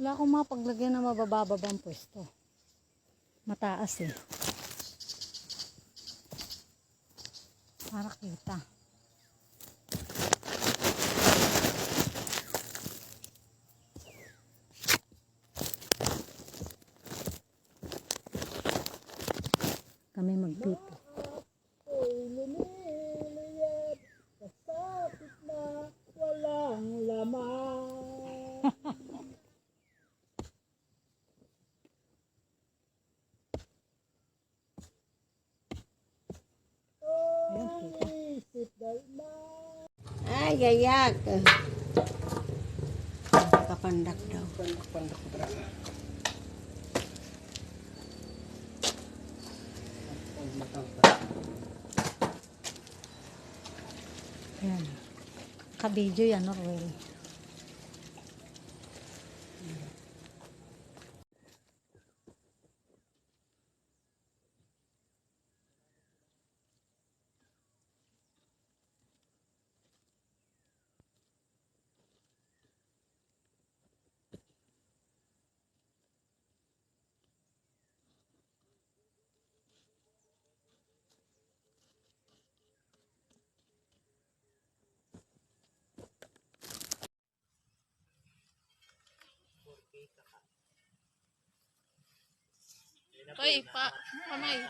Wala akong mapaglagyan na mabababang pwesto. Mataas eh. Para kita. Kami magpipi. Kasapit na walang laman. Ay, gayak. Kapandak daw. Pandak bra. Ayan. Kabidyo yan, Norwell. Ay, kamay.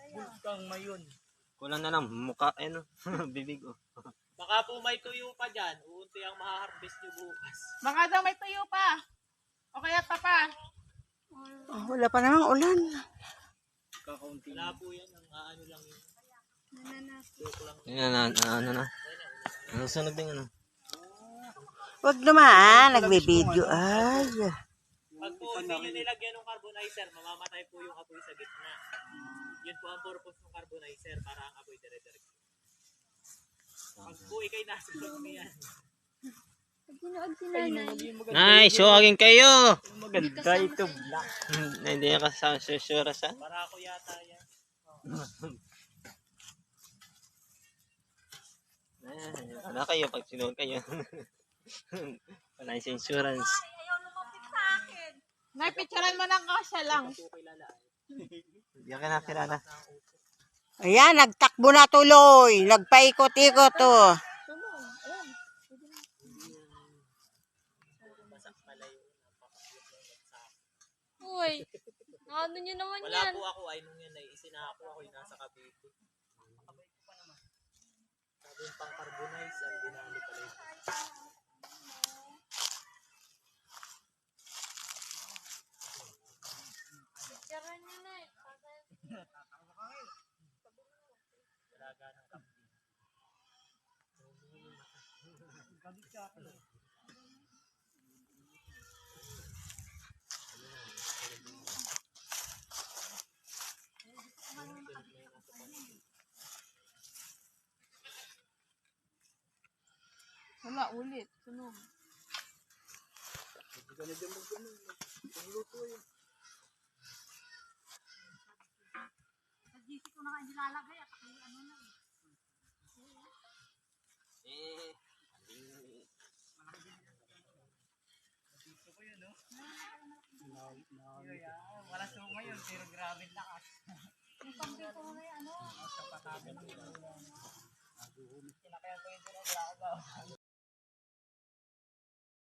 Bulkang mayon. Kulang na lang, mukha, ano, bibig, oh. Baka po may tuyo pa dyan. Uunti ang maha-harvest nyo bukas. Baka daw may tuyo pa. O kaya tapa. Oh, wala pa namang ulan. Kakaunti. Wala po yan. Ang ano lang yun. Yan, ano na. Ano sunod din, ano? Wag naman, nagbibideo. Ay. Pag po hindi nyo nilagyan ng carbonizer, mamamatay po yung apoy sa gitna. Yun po ang purpose ng carbonizer para ang apoy dire-diretso. Pag po ikay nasa loob niyan. Nice, showagin kayo! Maganda ito, black. Hindi niya kasama susura sa. Para ako yata yan. Ano kayo pag sinuot kayo? Wala yung insurance. Napicturean mo ng kasya lang. Hindi ka nakilala. Ayan, nagtakbo na tuloy. Nagpaikot-ikot to. Uy, ano nyo naman Wala yan? po ako ay nung yan ay isinako ako yung nasa Cavite. Sabi yung pang-carbonize ang dinali pala ito. Picturean nyo na eh. Talaga ng kapit. Wala, ulit. Sunog. Wala suma yun, pero grabe lakas. Yung pang-dito mo na yan, ano? Sa patamin. Kinakaya ko yun, grabe.